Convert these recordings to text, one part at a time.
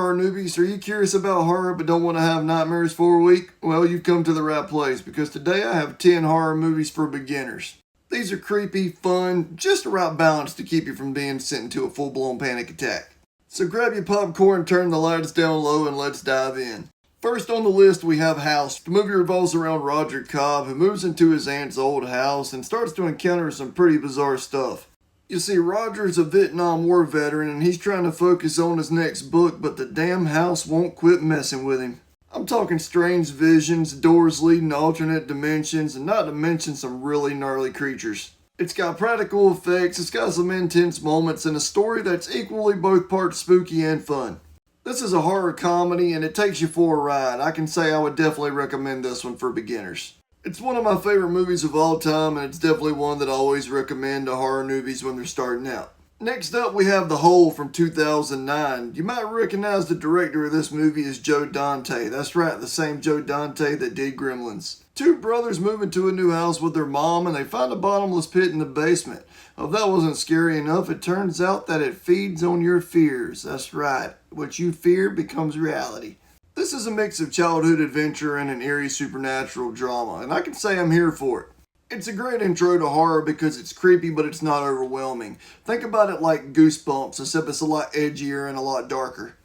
horror newbies? Are you curious about horror but don't want to have nightmares for a week? Well, you've come to the right place because today I have 10 horror movies for beginners. These are creepy, fun, just the right balance to keep you from being sent into a full-blown panic attack. So grab your popcorn, turn the lights down low, and let's dive in. First on the list we have House. The movie revolves around Roger Cobb, who moves into his aunt's old house and starts to encounter some pretty bizarre stuff. You see, Roger's a Vietnam War veteran and he's trying to focus on his next book, but the damn house won't quit messing with him. I'm talking strange visions, doors leading to alternate dimensions, and not to mention some really gnarly creatures. It's got practical effects, it's got some intense moments, and a story that's equally both parts spooky and fun. This is a horror comedy and it takes you for a ride. I can say I would definitely recommend this one for beginners. It's one of my favorite movies of all time, and it's definitely one that I always recommend to horror newbies when they're starting out. Next up we have The Hole from 2009. You might recognize the director of this movie as Joe Dante. That's right, the same Joe Dante that did Gremlins. Two brothers move into a new house with their mom and they find a bottomless pit in the basement. Well, if that wasn't scary enough, it turns out that it feeds on your fears. That's right, what you fear becomes reality. This is a mix of childhood adventure and an eerie supernatural drama, and I can say I'm here for it. It's a great intro to horror because it's creepy but it's not overwhelming. Think about it like Goosebumps, except it's a lot edgier and a lot darker.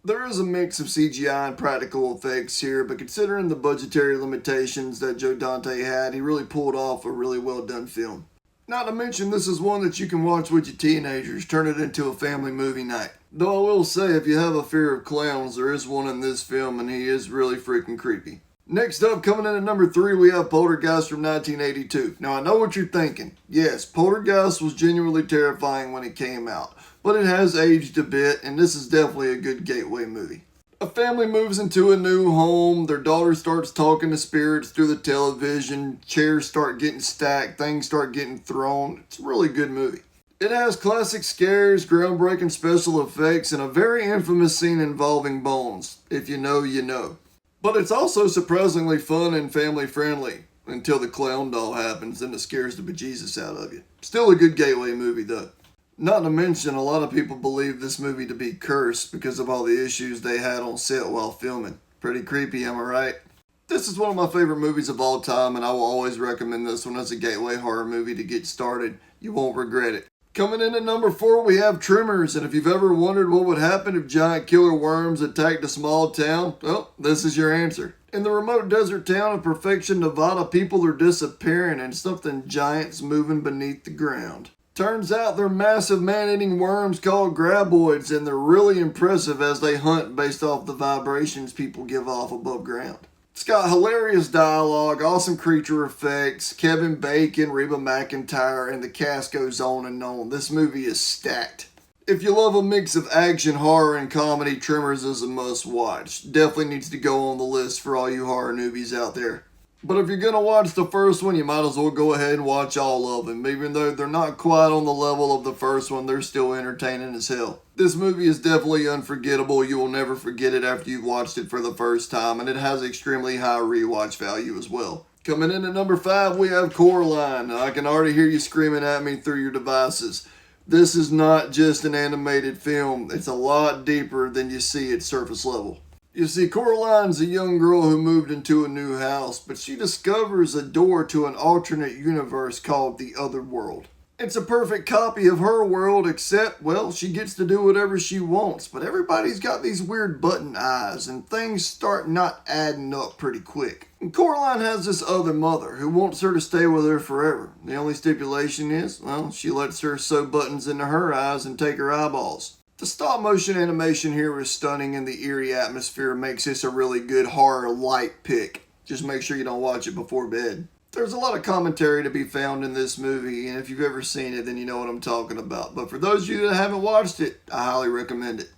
There is a mix of CGI and practical effects here, but considering the budgetary limitations that Joe Dante had, he really pulled off a really well done film. Not to mention, this is one that you can watch with your teenagers, turn it into a family movie night. Though I will say, if you have a fear of clowns, there is one in this film and he is really freaking creepy. Next up, coming in at number 3, we have Poltergeist from 1982. Now I know what you're thinking. Yes, Poltergeist was genuinely terrifying when it came out, but it has aged a bit and this is definitely a good gateway movie. A family moves into a new home, their daughter starts talking to spirits through the television, chairs start getting stacked, things start getting thrown. It's a really good movie. It has classic scares, groundbreaking special effects, and a very infamous scene involving bones. If you know, you know. But it's also surprisingly fun and family friendly, until the clown doll happens and it scares the bejesus out of you. Still a good gateway movie though. Not to mention, a lot of people believe this movie to be cursed because of all the issues they had on set while filming. Pretty creepy, am I right? This is one of my favorite movies of all time and I will always recommend this one as a gateway horror movie to get started. You won't regret it. Coming in at number 4 we have Tremors, and if you've ever wondered what would happen if giant killer worms attacked a small town, well, this is your answer. In the remote desert town of Perfection, Nevada, people are disappearing and something giant's moving beneath the ground. Turns out they're massive man-eating worms called graboids, and they're really impressive as they hunt based off the vibrations people give off above ground. It's got hilarious dialogue, awesome creature effects, Kevin Bacon, Reba McEntire, and the cast goes on and on. This movie is stacked. If you love a mix of action, horror, and comedy, Tremors is a must-watch. Definitely needs to go on the list for all you horror newbies out there. But if you're going to watch the first one, you might as well go ahead and watch all of them. Even though they're not quite on the level of the first one, they're still entertaining as hell. This movie is definitely unforgettable. You will never forget it after you've watched it for the first time, and it has extremely high rewatch value as well. Coming in at number 5, we have Coraline. I can already hear you screaming at me through your devices. This is not just an animated film. It's a lot deeper than you see at surface level. You see, Coraline's a young girl who moved into a new house, but she discovers a door to an alternate universe called the Other World. It's a perfect copy of her world, except, well, she gets to do whatever she wants, but everybody's got these weird button eyes, and things start not adding up pretty quick. And Coraline has this other mother who wants her to stay with her forever. The only stipulation is, well, she lets her sew buttons into her eyes and take her eyeballs. The stop motion animation here is stunning and the eerie atmosphere makes this a really good horror light pick. Just make sure you don't watch it before bed. There's a lot of commentary to be found in this movie, and if you've ever seen it, then you know what I'm talking about. But for those of you that haven't watched it, I highly recommend it.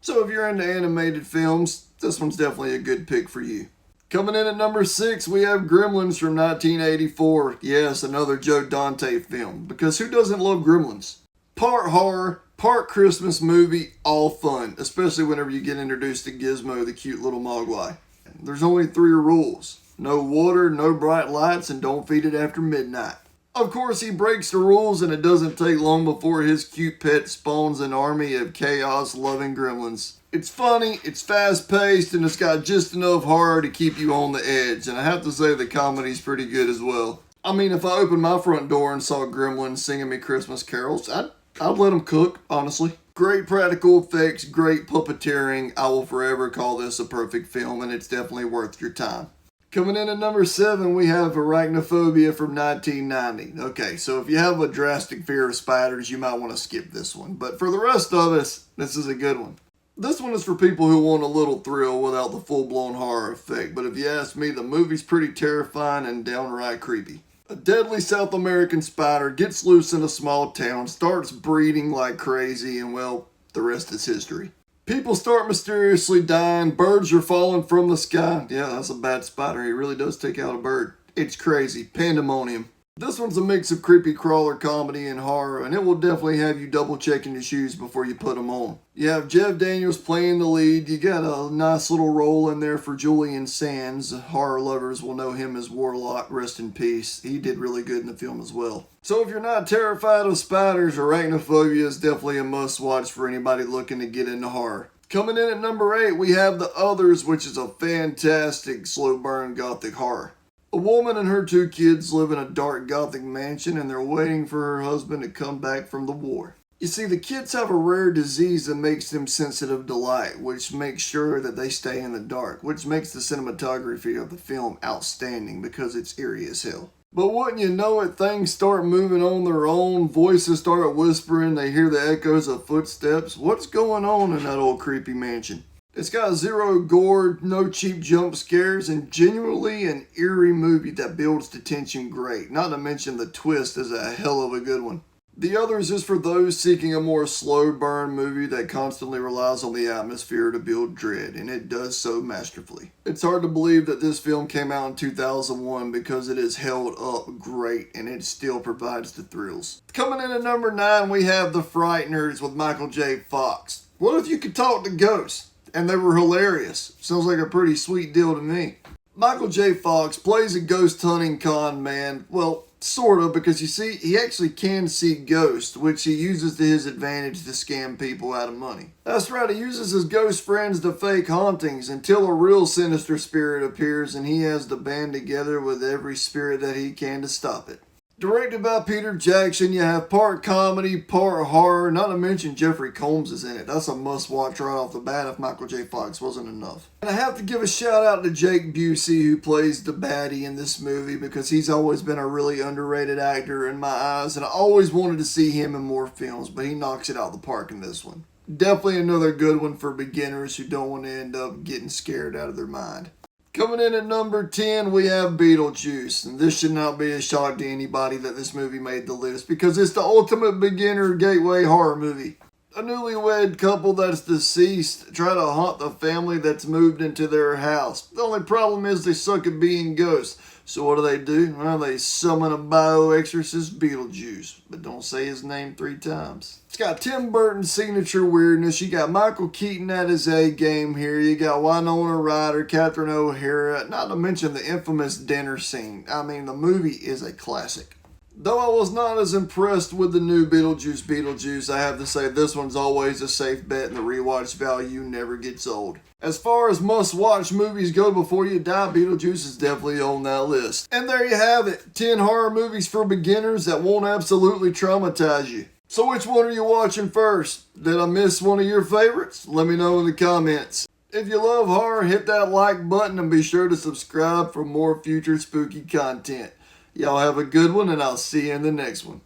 So if you're into animated films, this one's definitely a good pick for you. Coming in at number 6, we have Gremlins from 1984. Yes, another Joe Dante film, because who doesn't love Gremlins? Part horror, part Christmas movie, all fun, especially whenever you get introduced to Gizmo, the cute little mogwai. There's only 3 rules. No water, no bright lights, and don't feed it after midnight. Of course, he breaks the rules, and it doesn't take long before his cute pet spawns an army of chaos-loving gremlins. It's funny, it's fast-paced, and it's got just enough horror to keep you on the edge, and I have to say the comedy's pretty good as well. I mean, if I opened my front door and saw gremlins singing me Christmas carols, I'd let them cook, honestly. Great practical effects, great puppeteering. I will forever call this a perfect film, and it's definitely worth your time. Coming in at number 7, we have Arachnophobia from 1990. Okay, so if you have a drastic fear of spiders, you might want to skip this one. But for the rest of us, this is a good one. This one is for people who want a little thrill without the full-blown horror effect. But if you ask me, the movie's pretty terrifying and downright creepy. A deadly South American spider gets loose in a small town, starts breeding like crazy, and well, the rest is history. People start mysteriously dying, birds are falling from the sky. Yeah, that's a bad spider, he really does take out a bird. It's crazy, pandemonium. This one's a mix of creepy crawler comedy and horror, and it will definitely have you double checking your shoes before you put them on. You have Jeff Daniels playing the lead, you got a nice little role in there for Julian Sands. Horror lovers will know him as Warlock, rest in peace. He did really good in the film as well. So if you're not terrified of spiders, Arachnophobia is definitely a must-watch for anybody looking to get into horror. Coming in at number 8, we have The Others, which is a fantastic slow burn gothic horror. A woman and her 2 kids live in a dark gothic mansion, and they're waiting for her husband to come back from the war. You see, the kids have a rare disease that makes them sensitive to light, which makes sure that they stay in the dark, which makes the cinematography of the film outstanding because it's eerie as hell. But wouldn't you know it, things start moving on their own, voices start whispering, they hear the echoes of footsteps. What's going on in that old creepy mansion? It's got zero gore, no cheap jump scares, and genuinely an eerie movie that builds the tension great. Not to mention the twist is a hell of a good one. The Others is for those seeking a more slow burn movie that constantly relies on the atmosphere to build dread, and it does so masterfully. It's hard to believe that this film came out in 2001 because it is held up great and it still provides the thrills. Coming in at number 9, we have The Frighteners with Michael J. Fox. What if you could talk to ghosts? And they were hilarious. Sounds like a pretty sweet deal to me. Michael J. Fox plays a ghost hunting con man. Well, sort of, because you see, he actually can see ghosts, which he uses to his advantage to scam people out of money. That's right, he uses his ghost friends to fake hauntings until a real sinister spirit appears and he has to band together with every spirit that he can to stop it. Directed by Peter Jackson, you have part comedy, part horror, not to mention Jeffrey Combs is in it. That's a must-watch right off the bat if Michael J. Fox wasn't enough. And I have to give a shout-out to Jake Busey, who plays the baddie in this movie, because he's always been a really underrated actor in my eyes, and I always wanted to see him in more films, but he knocks it out of the park in this one. Definitely another good one for beginners who don't want to end up getting scared out of their mind. Coming in at number 10, we have Beetlejuice, and this should not be a shock to anybody that this movie made the list, because it's the ultimate beginner gateway horror movie. A newlywed couple that's deceased try to haunt the family that's moved into their house. The only problem is they suck at being ghosts. So what do? Well, they summon a bio-exorcist Beetlejuice, but don't say his name 3 times. It's got Tim Burton's signature weirdness. You got Michael Keaton at his A-game here. You got Winona Ryder, Catherine O'Hara, not to mention the infamous dinner scene. I mean, the movie is a classic. Though I was not as impressed with the new Beetlejuice, I have to say this one's always a safe bet and the rewatch value never gets old. As far as must-watch movies go before you die, Beetlejuice is definitely on that list. And there you have it, 10 horror movies for beginners that won't absolutely traumatize you. So which one are you watching first? Did I miss one of your favorites? Let me know in the comments. If you love horror, hit that like button and be sure to subscribe for more future spooky content. Y'all have a good one, and I'll see you in the next one.